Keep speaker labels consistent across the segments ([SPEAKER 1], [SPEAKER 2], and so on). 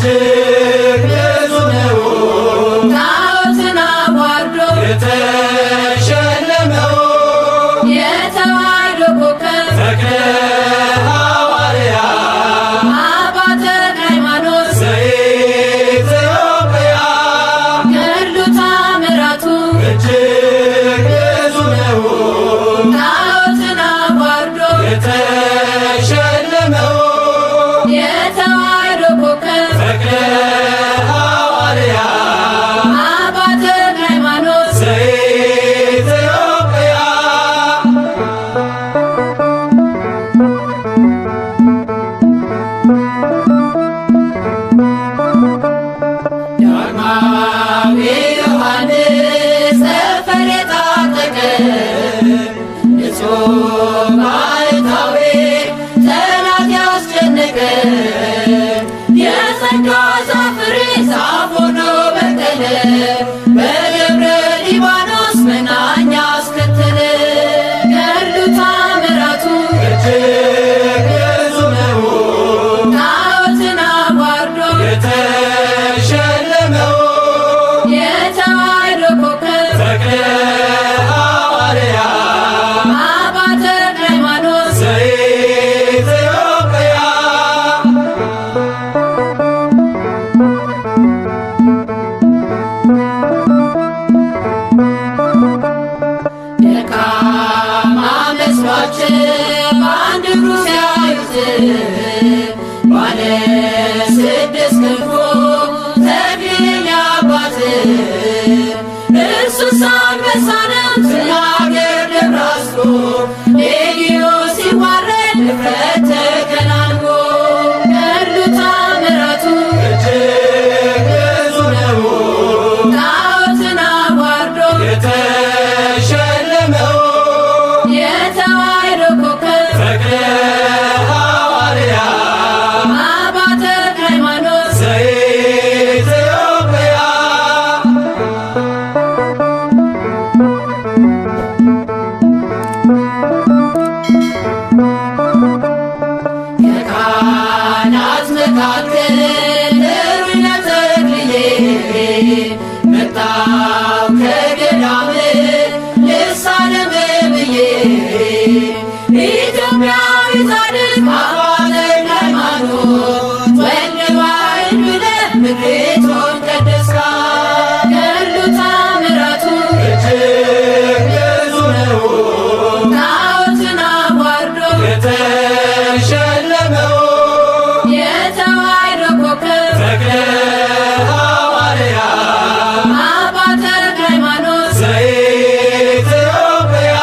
[SPEAKER 1] እጅግ ብዙ ነው ጣዖትን አዋርዶ የተሸለመው የተዋሕዶ ኮከብ ተክለ ሐዋርያ አባ ተክለ ሃይማኖት ዘኢትዮጵያ ገድሉ ተአምራቱ እጅግ ብዙ ነው ጣዖትን አዋርዶ የተሸለመው የተዋሕዶ ኮከብ ተክለ ሐዋርያ አባ ተክለ ሃይማኖት ዘኢትዮጵያ ዳግማዊ ዮሐንስ ጠፈር የታጠቀ ንጹሕ ባሕታዊ ጠላት ያስጨነቀ የጸጋ ዛፍ ፍሬ ዛፍ ሆኖ በቀለ በደብረ ሊባኖስ መናኛ አስከተለ ገድሉ ተአምራቱ እጅግ ብዙ ነው ጣዖትን አዋርዶ የተሸለመው የተዋሕዶ ኮከብ ተክለ ሐዋርያ አባ ተክለ ሃይማኖት ዘኢትዮጵያ ደካማ መስሏቸው በአንድ እግሩ ሲያዩት ባለ ስድስት ክንፉ ተክሊል አባት እርሱስ አንበሳ ነው ስናገር ደብራስቆ ሌጊዮን ሲዋረድ ድፍረት ተከናንቦ ገድሉ ተአምራቱ እጅግ ብዙ ነው ጣዖትን አዋርዶ የተሸለመው የተዋሕዶ ኮከብ ተክለ ሐዋርያ አባ ተክለ ሃይማኖት ዘኢትዮጵያ ከካህናት መካከል ጥሩኝ ተክልዬ መጣሁ ከገዳም ልሳለም ብዬ ኢትዮጵያዊ ጻድቅ አባ ተክለ ሃይማኖት ወልደ ዋሕድ ብለህ ምድሪቱን ቀደስካት ገድሉ ተአምራቱ እጅግ ብዙ ነው ጣዖትን አዋርዶ የተሸለመው የተዋሕዶ ኮከብ ተክለ ሐዋርያ አባ ተክለ ሃይማኖት ዘኢትዮጵያ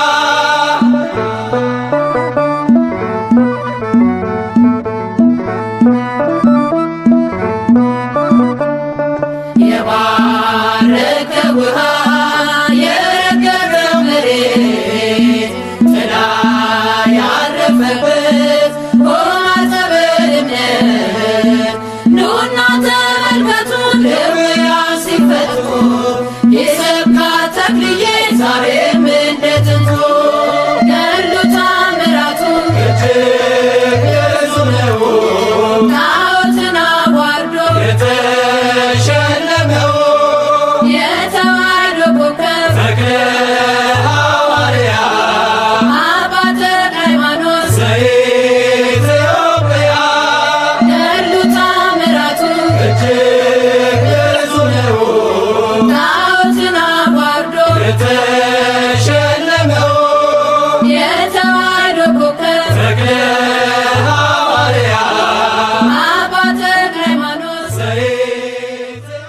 [SPEAKER 1] የባረከ ውሃ የረገረው መሬት ጥላ ያረፈበት ሆና ጸበል እምነት ኑና ተመልከቱ ድውያን ሲፈቱ ይሰብካት ተክልዬ ዛሬም እንደ ጥንቱ ገድሉ ተአምራቱ እጅግ ብዙ ነው ጣዖትን አዋርዶ የተሸለመው የተዋሕዶ ኮከብ ተክለ ሐዋርያ አባ ተክለ ሃይማኖት ዘኢትዮጵያ ገድሉ ተአምራቱ እጅግ ብዙ ነው ጣዖትን አዋርዶ የተሸለመው የተዋሕዶ ኮከብ ተክለ ሐዋርያ አባ ተክለ ሃይማኖት ዘኢትዮጵያ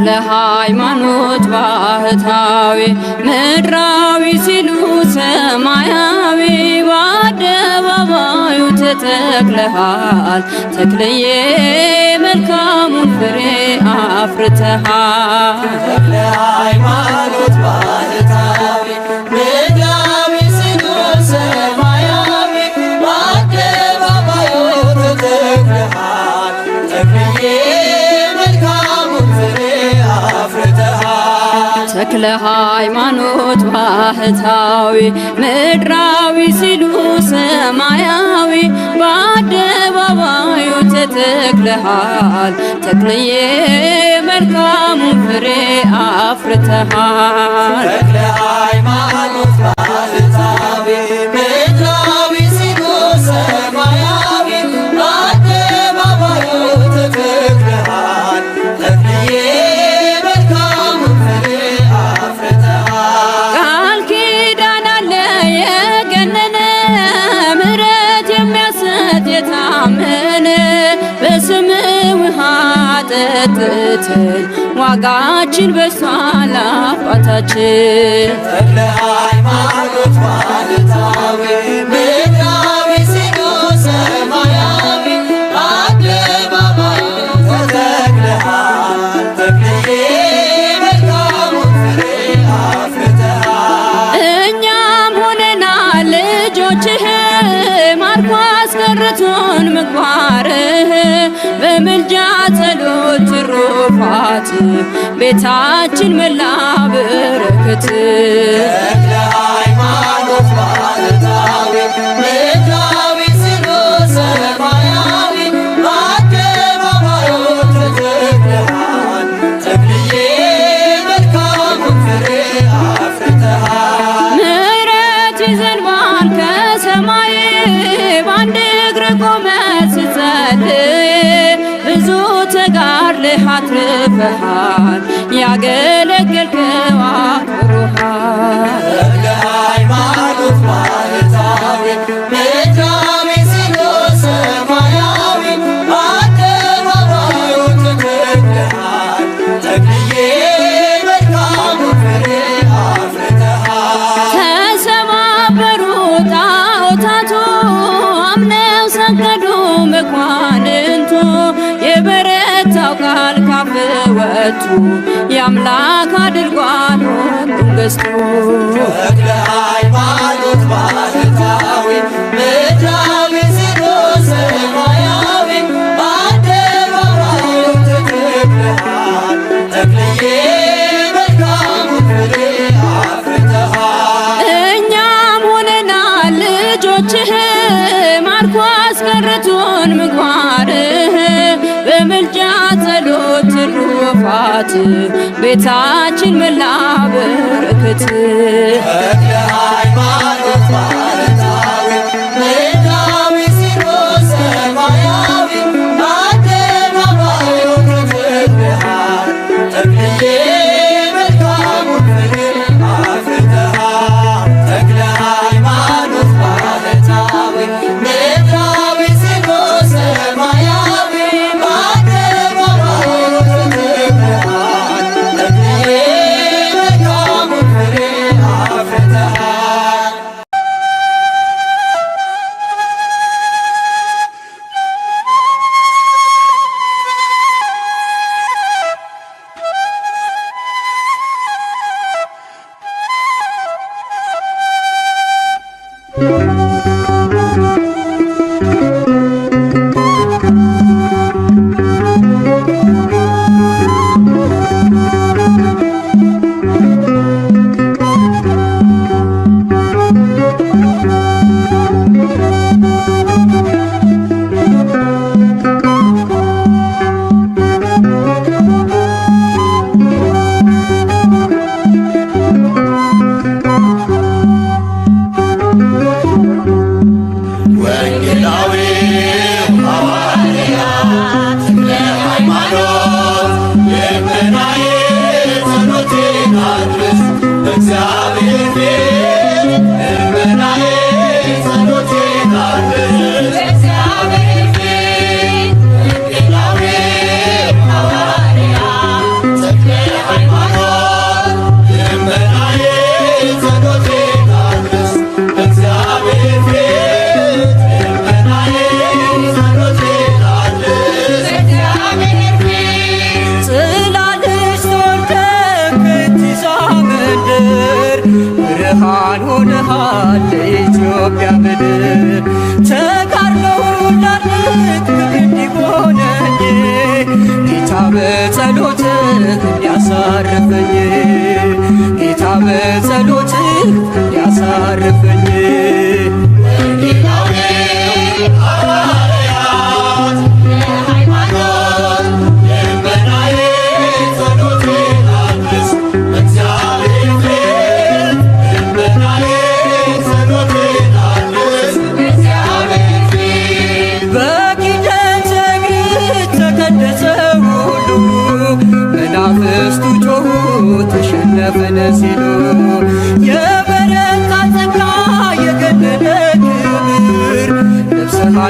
[SPEAKER 1] ተክለ ሃይማኖት ባህታዊ ምድራዊ ሲሉ ሰማያዊ በአደባባዩ ተተክለሃል ተክልዬ መልካሙን ፍሬ አፍርተሃል።
[SPEAKER 2] ተክለ ሃይማኖት ባህታዊ ምድራዊ ሲሉ ሰማያዊ በአደባባዩ ተተክለሃል ተክልዬ
[SPEAKER 1] ተክለ ሃይማኖት ባህታዊ ምድራዊ ሲሉ ሰማያዊ በአደባባዩ ተተክለሃል ተክልዬ መልካሙን ፍሬ አፍርተሃል።
[SPEAKER 2] ተክለ ሃይማኖት ባህታዊ ምድራዊ ሲሉ ሰማያዊ በአደባባዩ ተተክለሃል ተክልዬ
[SPEAKER 1] ጠጥተን ዋጋችን በሷል አባታችን።
[SPEAKER 2] ተክለ ሃይማኖት ባህታዊ ምድራዊ ሲሉ ሰማያዊ በአደባባዩ ተተክለሃል ተክልዬ መልካሙን ፍሬ አፍርተሃል።
[SPEAKER 1] እኛም ሆነናል ልጆችህ ማርኮ አስቀርቶን ምግባርህ በምልጃ ጸሎት ትሩፋት ቤታችን መላ በረከት።
[SPEAKER 2] ተክለ ሃይማኖት ባህታዊ ምድራዊ ሲሉ ሰማያዊ በአደባባዩ ተተክለሃል ተክልዬ መልካሙን ፍሬ አፍርተሃል።
[SPEAKER 1] ምሕረት ይዘንባል ከሰማይ በአንድ እግር ቆመህ ስትጸልይ ብዙ ተጋድለህ አትርፈሃል ያገለገልከው አክብሮሃል።
[SPEAKER 2] ተክለ ሃይማኖት ባህታዊ ምድራዊ ሲሉ ሰማያዊ በአደባባዩ ተተክለሃል ተክልዬ መልካሙን ፍሬ አፍርተሃል።
[SPEAKER 1] ተሰባበሩ ጣዖታቱ አምነው ሰገዱ መኳንንቱ የበረታው ቃል ካፍ ወጡ የአምላክ አድርጓል ሁሉን ገዝቶ።
[SPEAKER 2] ተክለ ሃይማኖት ባህታዊ ምድራዊ ሲሉ ሰማያዊ በአደባባዩ ተተክለሃል ተክልዬ መልካሙን ፍሬ አፍርተሃል።
[SPEAKER 1] እኛም ሆነናል ልጆችህ ማርኮ አስቀርቶን ምግባርህ በምልጃ ጸሎት ትሩፋት ቤታችን መላ በረከት።
[SPEAKER 2] ተክለ ሃይማኖት ባህታዊ ምድራዊ ሲሉ ሰማያዊ በአደባባዩ ተተክለሃል ተክልዬ መልካሙን ፍሬ አፍርተሃል። ተክለ ሃይማኖት ባህታዊ ምድራዊ ሲሉ ሰማያዊ በአደባባዩ ተተክለሃል ተክልዬ መልካሙን ፍሬ አፍርተሃል።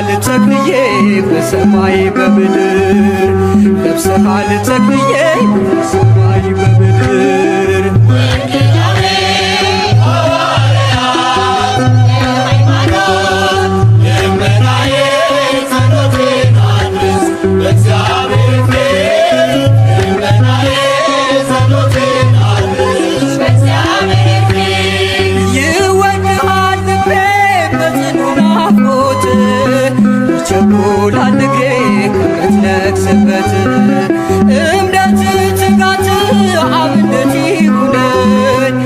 [SPEAKER 3] ለብሰሃል ተክልዬ በሰማይ በምድር ለብሰሃል ተክልዬ በሰማይ በምድር ይቸኩላል እግሬ ከምትነግስበት እምነት ትጋት አብነት ይሁነኝ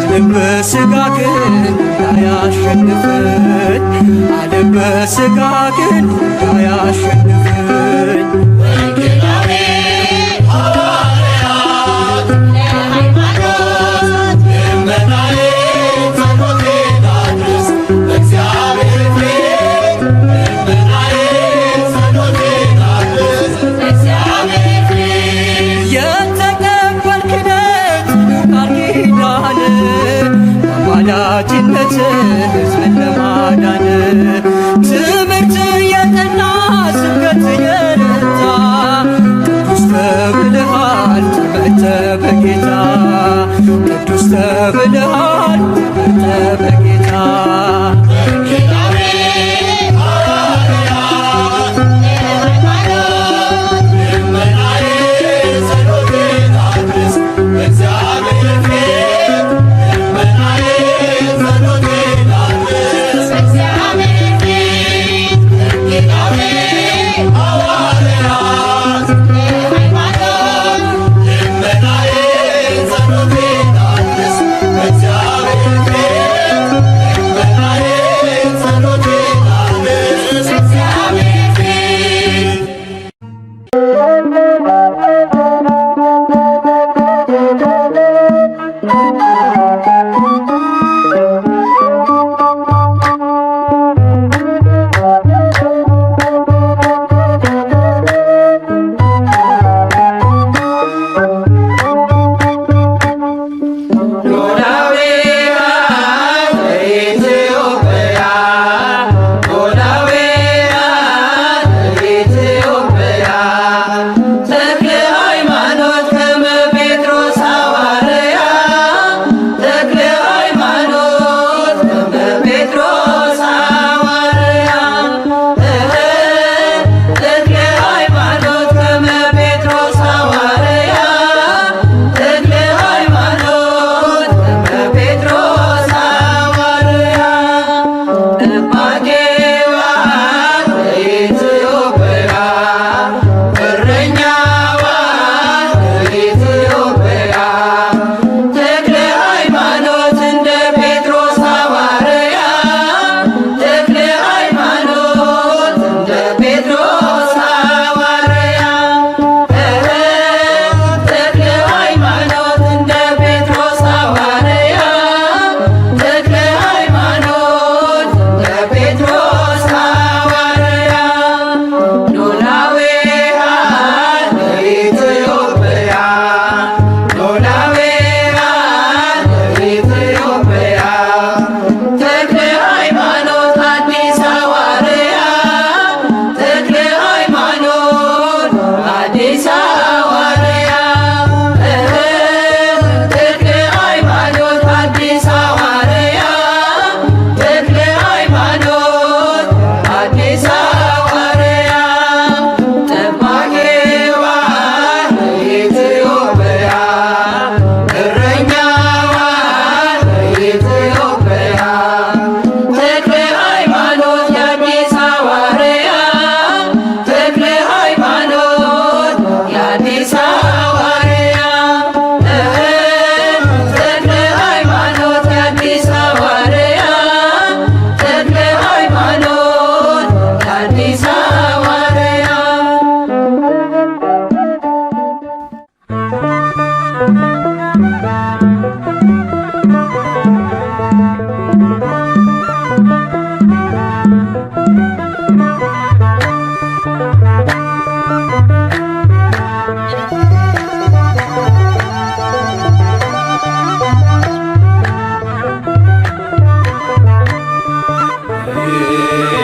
[SPEAKER 3] ዓለም በሥጋ ግን እንዳያሸንፈኝ ዓለም በሥጋ ግን እንዳያሸንፈኝ አማላጅነት ሕዝብን ለማዳን ትምህርት የጠና ስብከት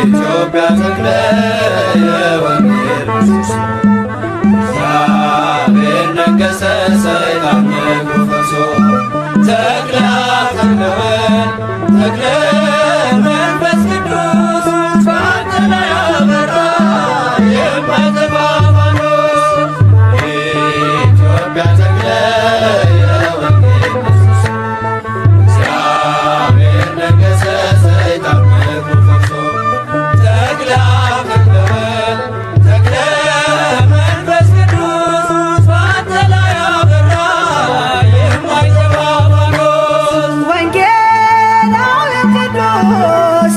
[SPEAKER 2] ኢትዮጵያ ተክለ የወንጌል ምሰሶ እግዚአብሔር ነገሠ ሰይጣን ነግሮ ፈርሶ ተክለ አብ ተክለ መንፈስ ቅዱስ በአንተ ላይ አበራ የማይጠፋ ፋኖስ ኢትዮጵያ ተክለ የወንጌል ምሰሶ እግዚአብሔር ነገሠ ሰይጣን ነግሮ ፈርሶ ተክለ አብ ተክለ መንፈስ ቅዱስ በአንተ ላይ አበራ የማይጠፋ ፋኖስ
[SPEAKER 4] ወንጌላዊ ቅዱስ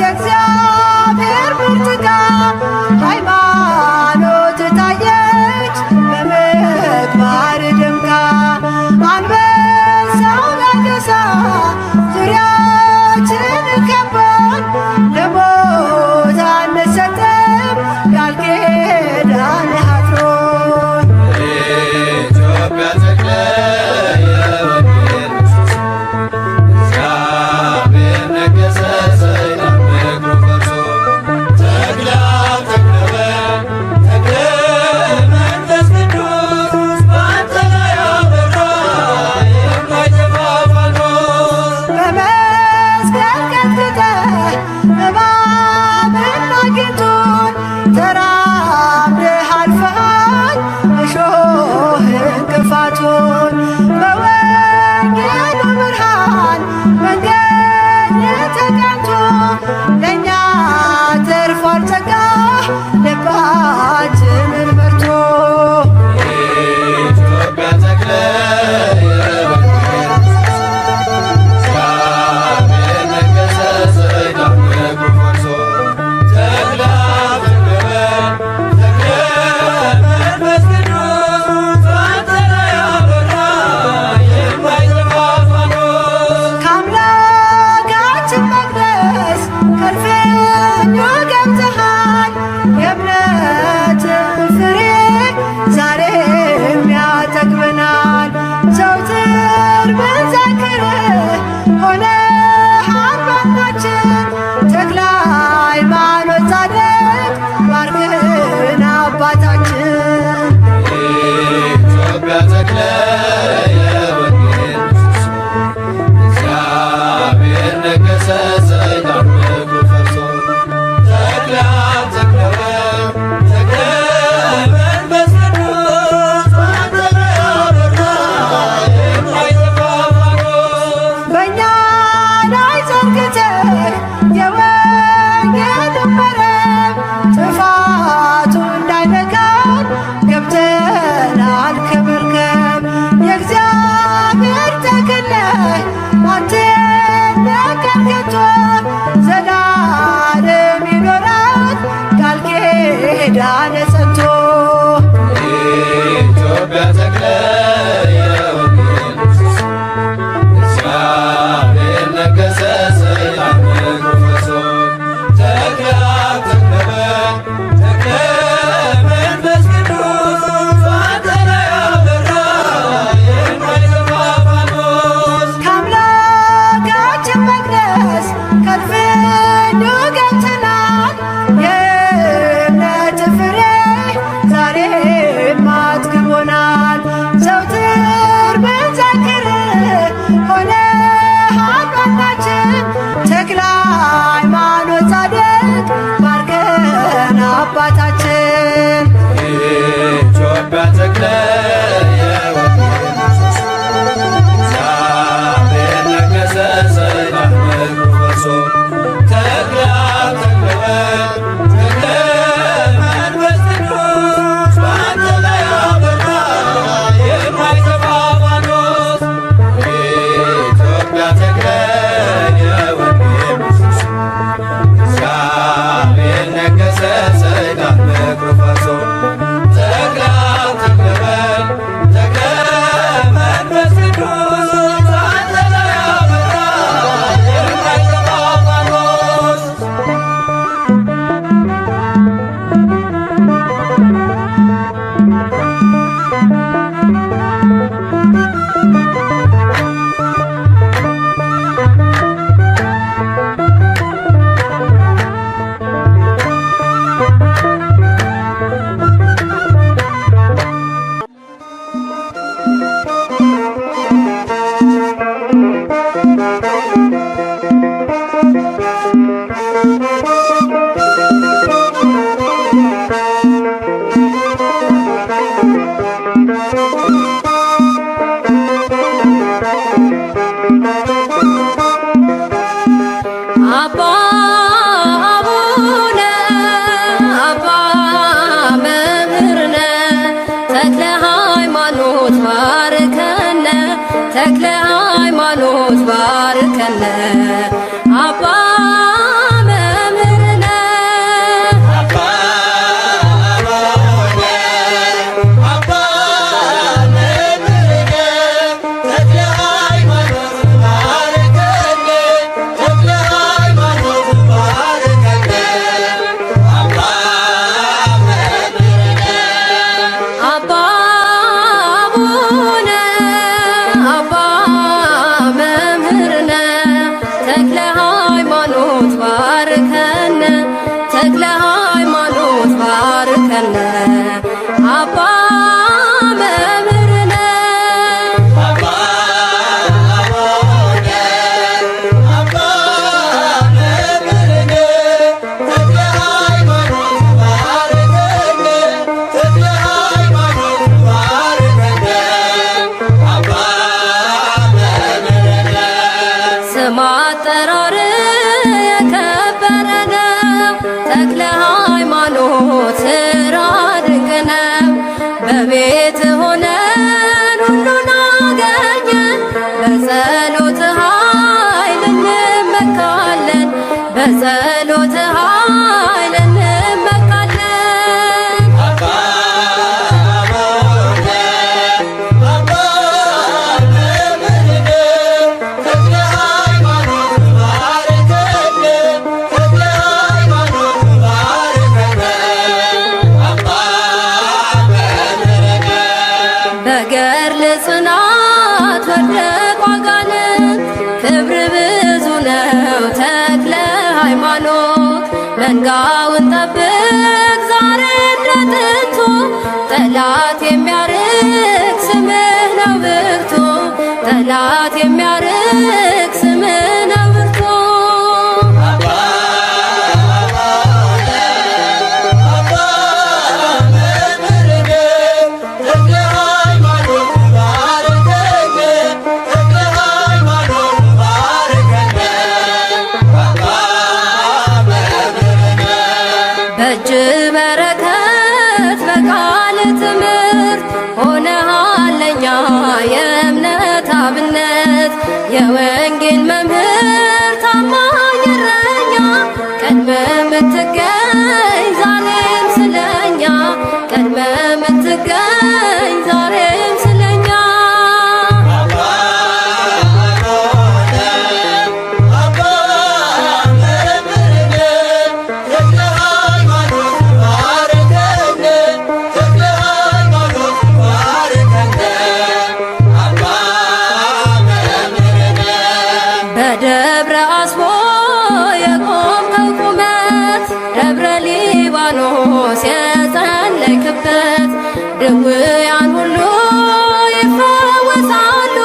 [SPEAKER 4] የእግዚአብሔር ብርቱካን ሃይማኖት ታየች በምግባር ደምቃ አንበሳው ነገሠ ዙሪያችንን ከቦን ለሞት አንሰጥም ቃል ኪዳንህ አጥሮን
[SPEAKER 2] ኢትዮጵያ ተክለ የወንጌል ምሰሶ እግዚአብሔር ነገሠ ሰይጣን ነግሮ ፈርሶ ተክለ አብ ተክለ መንፈስ ቅዱስ በአንተ ላይ አበራ የማይጠፋ ፋኖስ
[SPEAKER 4] በመስቀል ቀጥቅጠህ እባብና ጊንጡን ተራምደህ አልፈሃል እሾህ እንቅፋቱን በወንጌሉ ብርሃን መንገድ ተቃንቶ ለእኛ ተርፏል ጸጋህ ልባችንን መርቶ
[SPEAKER 2] ኢትዮጵያ ተክለ የወንጌል ምሰሶ እግዚአብሔር ነገሠ ሰይጣን ነግሮ ፈርሶ ተክለ
[SPEAKER 1] ተክለ ሃይማኖት ባርከነ አባ መምህርነ ስም አጠራር የከበረ ነው ተክለ ሃይማኖት ስራ ድንቅ ነው። በቤት ሆነን ሁሉን አገኘን በጸሎት ኃይል እንመካለን በጸሎት ኃይል እንመካለን። በገድል ጽናት ወደቁ አጋንንት ክብር ብዙ ነው ተክለ ሃይማኖት። መንጋውን ጠብቅ ዛሬ እንደ ጥንቱ ጠላት የሚያርቅ ስምህ ነው ብርቱ ጠላት የሚያርቅ ስምህ ነው ብርቱ። በእጅ በረከት በቃል ትምህርት ሆነሃል ለኛ የእምነት አብነት የወንጌል መምህር ታማኝ እረኛ ቀድመ ምትገኝ ዛሬም ስለኛ ቀድመ ምትገኝ ዛሬም ስለኛ። በደብረ አስቦ የቆምከው ቁመት ደብረ ሊባኖስ የጸለይክበት ድውያን ሁሉ ይፈወሳሉ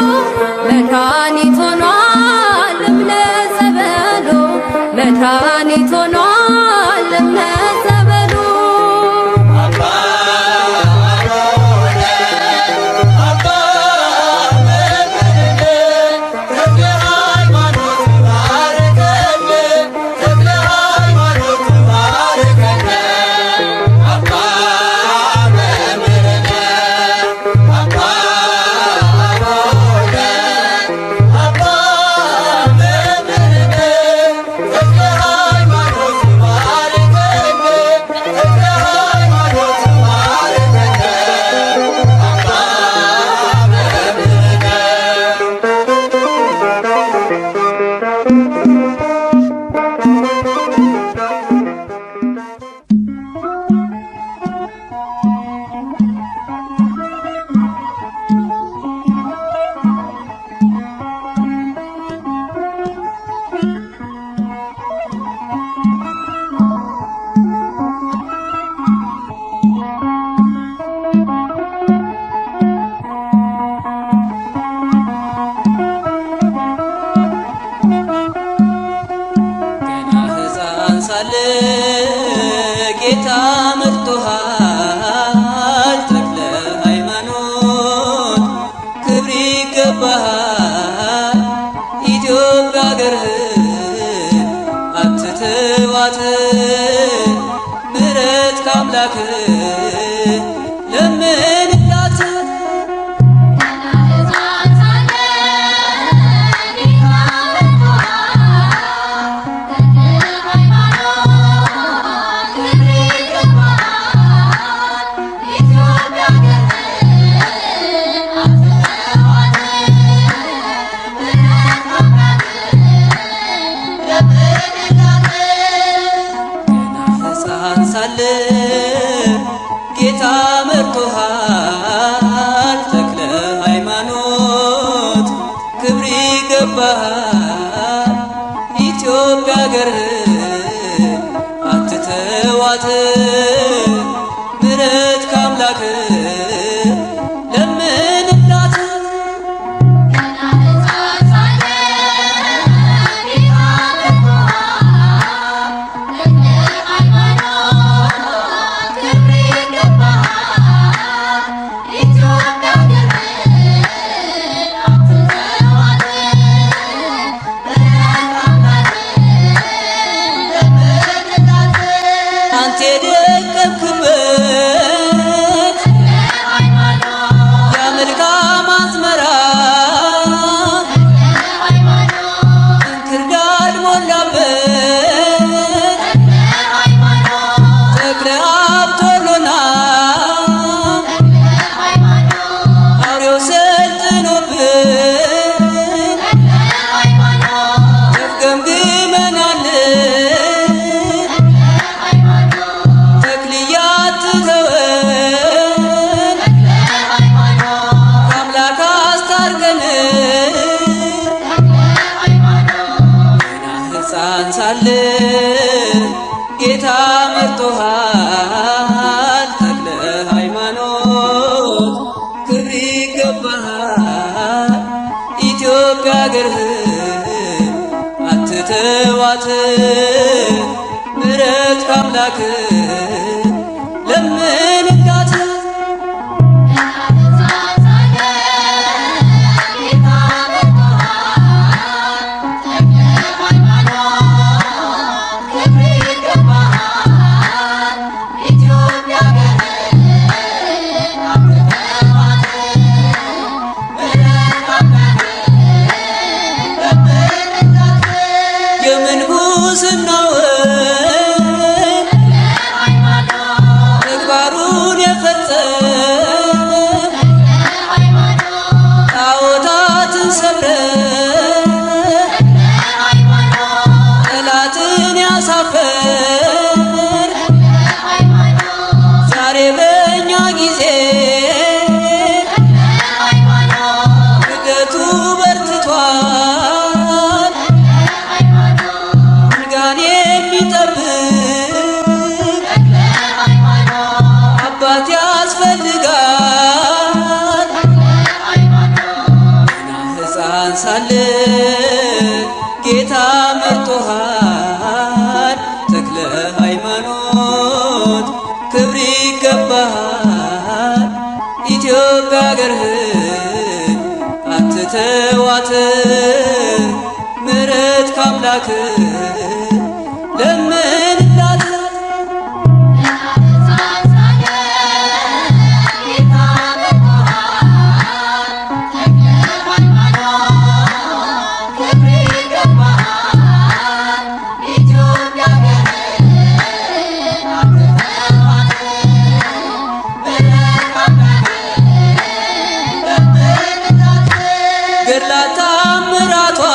[SPEAKER 1] መድኃኒት ሆኗል እምነት ጸበሉ መድኃኒት ሆኗል እምነት ጸበሉ።
[SPEAKER 3] ጌታ መርጦሃል ተክለ ሃይማኖት ክብር ይገባሃል። ኢትዮጵያ አገርህን አትተዋት ምሕረት ከአምላክህ ለምንላት። ጌታ መርጦሃል ተክለ ሃይማኖት ክብር ይገባሃል። ኢትዮጵያ አገርህን አትተው አትተዋት ምሕረት ከአምላክ ለምንላት አንተ የደቀምክበት የመልካም አዝመራ እንክርዳድ ሞላበት ተክለ አብቶሎና አውሬው ሰልጥኖብን ተፍገምግመናለን ተክልያት ትተወን ከአምላክ አስታርቀን ገና ሕፃን ሳለን ጌታ መርጦሃል ተክለ ሃይማኖት ክብር ይገባሃል ኢትዮጵያ አገርህን አትተዋት ምሕረት ከአምላክ ለምንላት የምንኩስናውን ተግባሩን የፈጸመ ጣዖታትን ሰብረን ጠላትን ያሳፈር ዛሬ በእኛ ጊዜ ክደቱ በርትቷል ጋን የሚጠብቅ አባት ያስፈልጋል ገና ሕፃን ሳለን ጌታ መርጦሃል ተክለ ሃይማኖት ክብር ይገባሃል ኢትዮጵያ አገርህን አትተዋት ምሕረት ከአምላክ ለምንላት ገድላት ተአምራቷን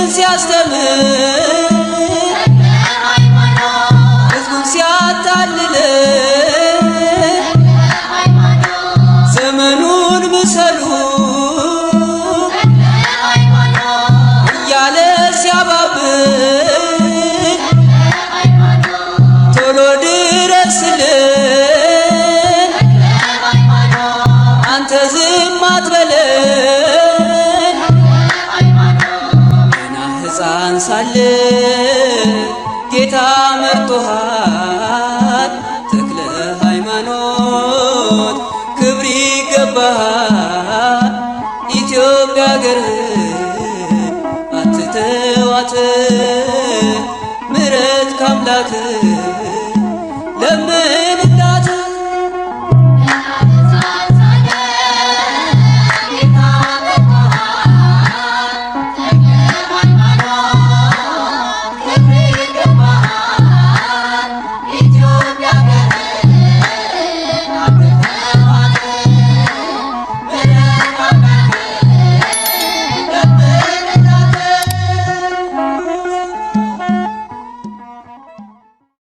[SPEAKER 3] ሲያስተምር ሕዝቡን ሲያታልል ዘመኑን ምሰሉ እያለ ሲያባብል ቶሎ ድረስልን አንተ ዝም አትበለን ገና ሕፃን ሳለ ጌታ መርጦሃል ተክለ ሃይማኖት ክብር ይገባሃል ኢትዮጵያ አገርህን አትተዋት ምሕረት ካምላክህ